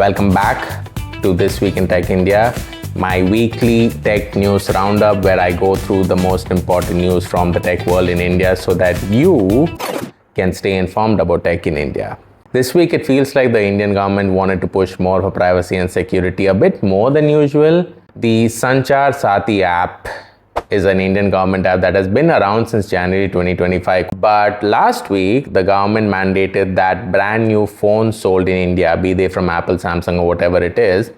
Welcome back to This Week in Tech India, my weekly tech news roundup where I go through the most important news from the tech world in India so that you can stay informed about tech in India. This week it feels like the Indian government wanted to push more for privacy and security a bit more than usual. The Sanchar Saathi app is an Indian government app that has been around since January 2025. But last week, the government mandated that brand new phones sold in India, be they from Apple, Samsung or whatever it is,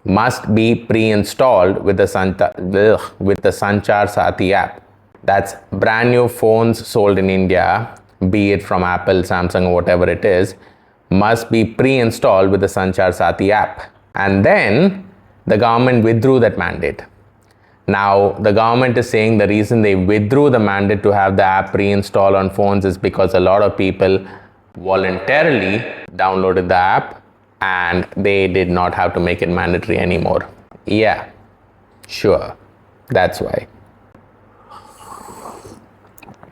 must be pre-installed with the Sanchar Saathi app. That's brand new phones sold in India, be it from Apple, Samsung or whatever it is, must be pre-installed with the Sanchar Saathi app. And then the government withdrew that mandate. Now, the government is saying the reason they withdrew the mandate to have the app pre-installed on phones is because a lot of people voluntarily downloaded the app and they did not have to make it mandatory anymore. Yeah, sure, that's why.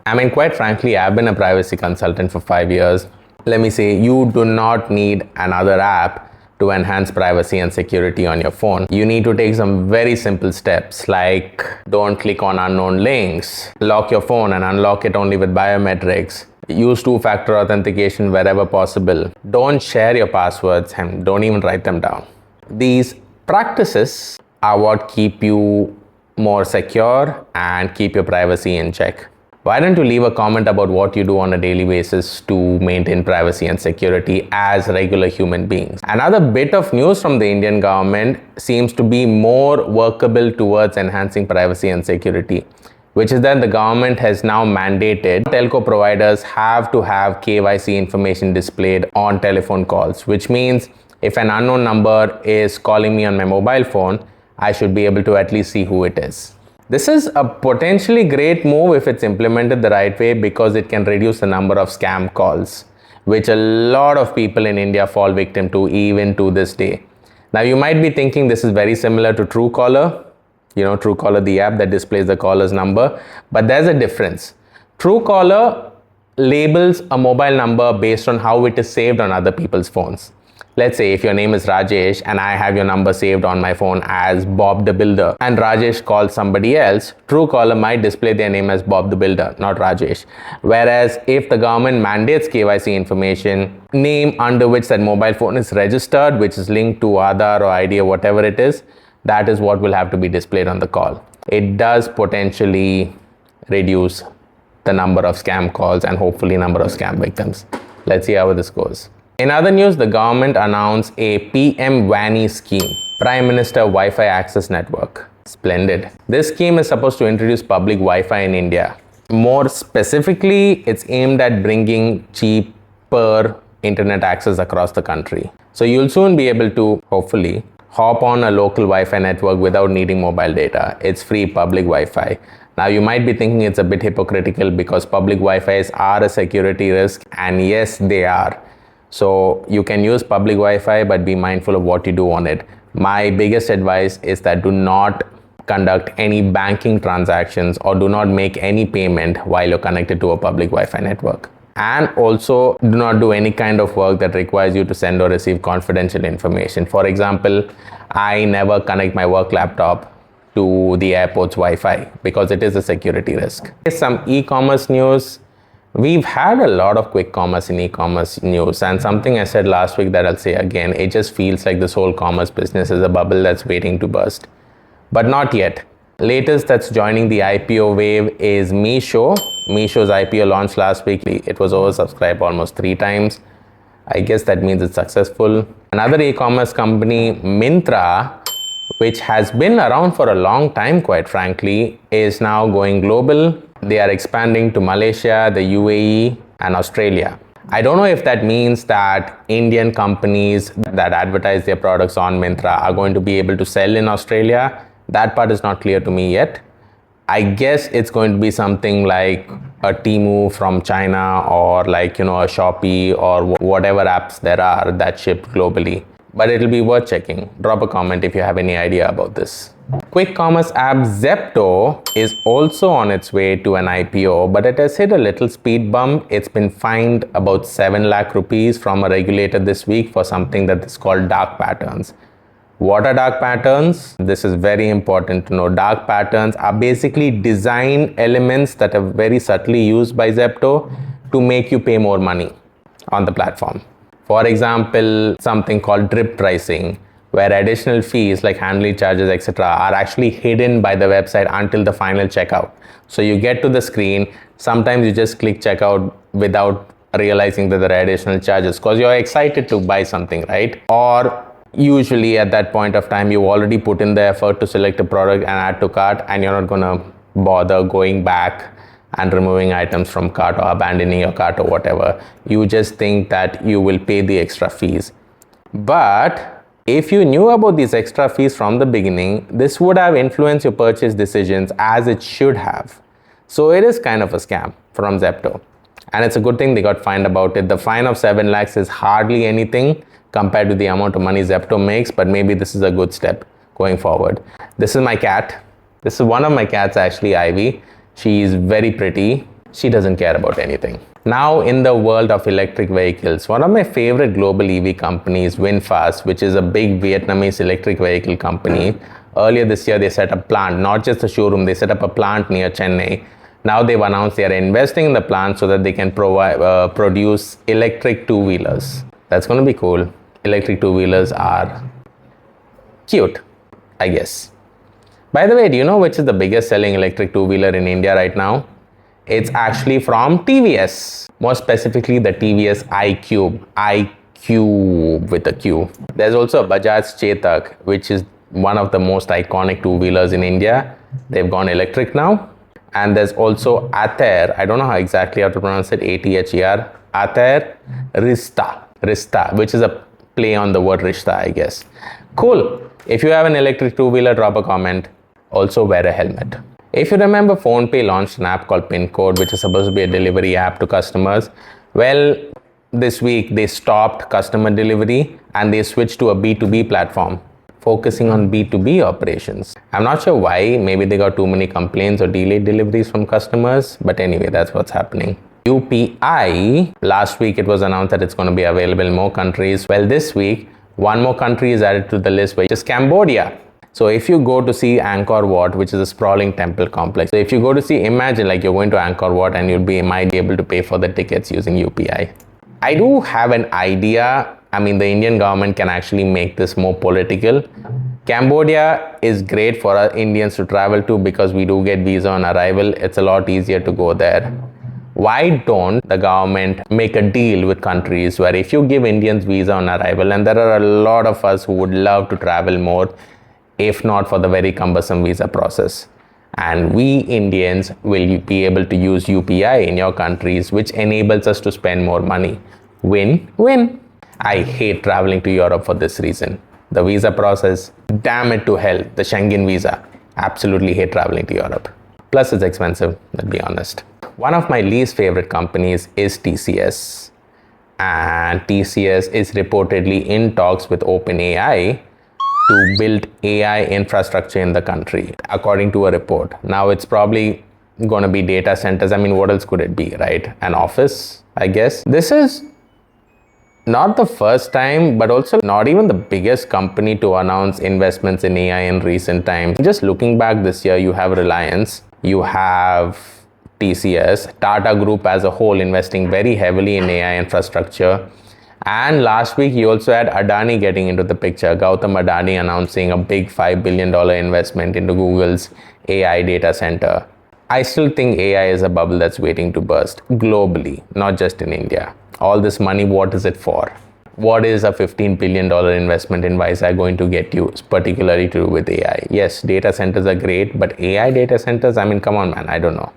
I mean, quite frankly, I've been a privacy consultant for 5 years. Let me say, you do not need another app to enhance privacy and security on your phone. You need to take some very simple steps like don't click on unknown links, lock your phone and unlock it only with biometrics, use two-factor authentication wherever possible, don't share your passwords and don't even write them down. These practices are what keep you more secure and keep your privacy in check. Why don't you leave a comment about what you do on a daily basis to maintain privacy and security as regular human beings? Another bit of news from the Indian government seems to be more workable towards enhancing privacy and security, which is that the government has now mandated telco providers have to have KYC information displayed on telephone calls, which means if an unknown number is calling me on my mobile phone, I should be able to at least see who it is. This is a potentially great move if it's implemented the right way because it can reduce the number of scam calls, which a lot of people in India fall victim to even to this day. Now, you might be thinking this is very similar to Truecaller, Truecaller, the app that displays the caller's number, but there's a difference. Truecaller labels a mobile number based on how it is saved on other people's phones. Let's say if your name is Rajesh and I have your number saved on my phone as Bob the Builder and Rajesh calls somebody else, Truecaller might display their name as Bob the Builder, not Rajesh. Whereas if the government mandates KYC information, name under which that mobile phone is registered, which is linked to Aadhaar or ID or whatever it is, that is what will have to be displayed on the call. It does potentially reduce the number of scam calls and hopefully number of scam victims. Let's see how this goes. In other news, the government announced a PM WANI scheme, Prime Minister Wi-Fi Access Network. Splendid. This scheme is supposed to introduce public Wi-Fi in India. More specifically, it's aimed at bringing cheaper internet access across the country. So you'll soon be able to, hopefully, hop on a local Wi-Fi network without needing mobile data. It's free public Wi-Fi. Now, you might be thinking it's a bit hypocritical because public Wi-Fis are a security risk, and yes, they are. So you can use public Wi-Fi, but be mindful of what you do on it. My biggest advice is that do not conduct any banking transactions or do not make any payment while you're connected to a public Wi-Fi network. And also do not do any kind of work that requires you to send or receive confidential information. For example, I never connect my work laptop to the airport's Wi-Fi because it is a security risk. Some e-commerce news. We've had a lot of quick commerce and e-commerce news, and something I said last week that I'll say again, it just feels like this whole commerce business is a bubble that's waiting to burst. But not yet. Latest that's joining the IPO wave is Meesho. Meesho's IPO launched last week. It was oversubscribed almost 3 times. I guess that means it's successful. Another e-commerce company, Myntra, which has been around for a long time, quite frankly, is now going global. They are expanding to Malaysia, the UAE, and Australia. I don't know if that means that Indian companies that advertise their products on Myntra are going to be able to sell in Australia. That part is not clear to me yet. I guess it's going to be something like a Temu from China or like, a Shopee or whatever apps there are that ship globally. but it'll be worth checking. Drop a comment if you have any idea about this. Quick commerce app Zepto is also on its way to an IPO, but it has hit a little speed bump. It's been fined about 7 lakh rupees from a regulator this week for something that is called dark patterns. What are dark patterns? This is very important to know. Dark patterns are basically design elements that are very subtly used by Zepto to make you pay more money on the platform. For example, something called drip pricing, where additional fees like handling charges, etc. are actually hidden by the website until the final checkout. So you get to the screen, sometimes you just click checkout without realizing that there are additional charges because you're excited to buy something, right? Or usually at that point of time, you already put in the effort to select a product and add to cart, and you're not gonna bother going back and removing items from cart or abandoning your cart or whatever. You just think that you will pay the extra fees. But if you knew about these extra fees from the beginning, this would have influenced your purchase decisions as it should have. So it is kind of a scam from Zepto. And it's a good thing they got fined about it. The fine of 7 lakhs is hardly anything compared to the amount of money Zepto makes, but maybe this is a good step going forward. This is my cat. This is one of my cats actually, Ivy. She is very pretty. She doesn't care about anything. Now in the world of electric vehicles, one of my favorite global EV companies, Vinfast, which is a big Vietnamese electric vehicle company. Earlier this year, they set up a plant, not just a showroom, they set up a plant near Chennai. Now they've announced they are investing in the plant so that they can produce electric two-wheelers. That's going to be cool. Electric two-wheelers are cute, I guess. By the way, do you know which is the biggest selling electric two-wheeler in India right now? It's actually from TVS, more specifically the TVS iQube, iQube with a Q. There's also a Bajaj Chetak, which is one of the most iconic two-wheelers in India. They've gone electric now. And there's also Ather, I don't know how exactly how to pronounce it, ATHER, Ather Rista, which is a play on the word Rishta, I guess. Cool. If you have an electric two-wheeler, drop a comment. Also wear a helmet. If you remember, PhonePe launched an app called Pincode, which is supposed to be a delivery app to customers. Well, this week they stopped customer delivery and they switched to a B2B platform, focusing on B2B operations. I'm not sure why. Maybe they got too many complaints or delayed deliveries from customers. But anyway, that's what's happening. UPI, last week it was announced that it's going to be available in more countries. Well, this week, one more country is added to the list, which is Cambodia. So if you go to see Angkor Wat, which is a sprawling temple complex. So if you go to see, imagine like you're going to Angkor Wat and might be able to pay for the tickets using UPI. I do have an idea. I mean, the Indian government can actually make this more political. Cambodia is great for us Indians to travel to because we do get visa on arrival. It's a lot easier to go there. Why don't the government make a deal with countries where if you give Indians visa on arrival, and there are a lot of us who would love to travel more, if not for the very cumbersome visa process. And we Indians will be able to use UPI in your countries, which enables us to spend more money. Win-win. I hate traveling to Europe for this reason. The visa process, damn it to hell. The Schengen visa. Absolutely hate traveling to Europe. Plus it's expensive, let's be honest. One of my least favorite companies is TCS. And TCS is reportedly in talks with OpenAI to build AI infrastructure in the country, according to a report. Now it's probably going to be data centers. I mean, what else could it be, right? An office, I guess. This is not the first time, but also not even the biggest company to announce investments in AI in recent times. Just looking back this year, you have Reliance, you have TCS, Tata Group as a whole investing very heavily in AI infrastructure. And last week, you also had Adani getting into the picture. Gautam Adani announcing a big $5 billion investment into Google's AI data center. I still think AI is a bubble that's waiting to burst globally, not just in India. All this money, what is it for? What is a $15 billion investment in Vizag going to get you, particularly to do with AI? Yes, data centers are great, but AI data centers, I mean, come on, man, I don't know.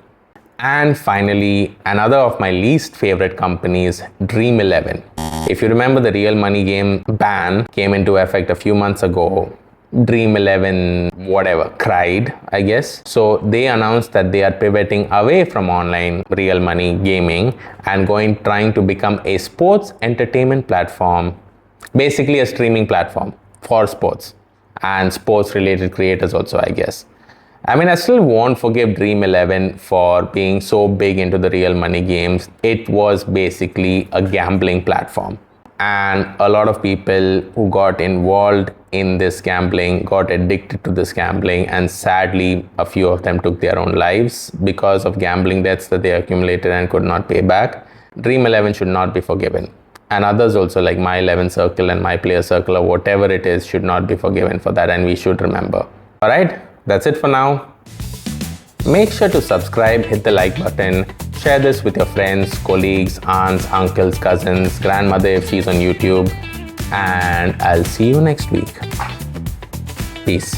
And finally, another of my least favorite companies, Dream11. If you remember, the real money game ban came into effect a few months ago. Dream11 whatever cried, I guess. So they announced that they are pivoting away from online real money gaming and trying to become a sports entertainment platform Basically a streaming platform for sports and sports related creators also, I guess. I mean, I still won't forgive Dream 11 for being so big into the real money games. It was basically a gambling platform. And a lot of people who got involved in this gambling got addicted to this gambling, and sadly, a few of them took their own lives because of gambling debts that they accumulated and could not pay back. Dream 11 should not be forgiven. And others also, like My 11 Circle and My Player Circle or whatever it is, should not be forgiven for that, and we should remember. Alright, that's it for now. Make sure to subscribe, hit the like button, share this with your friends, colleagues, aunts, uncles, cousins, grandmother if she's on YouTube, and I'll see you next week. Peace.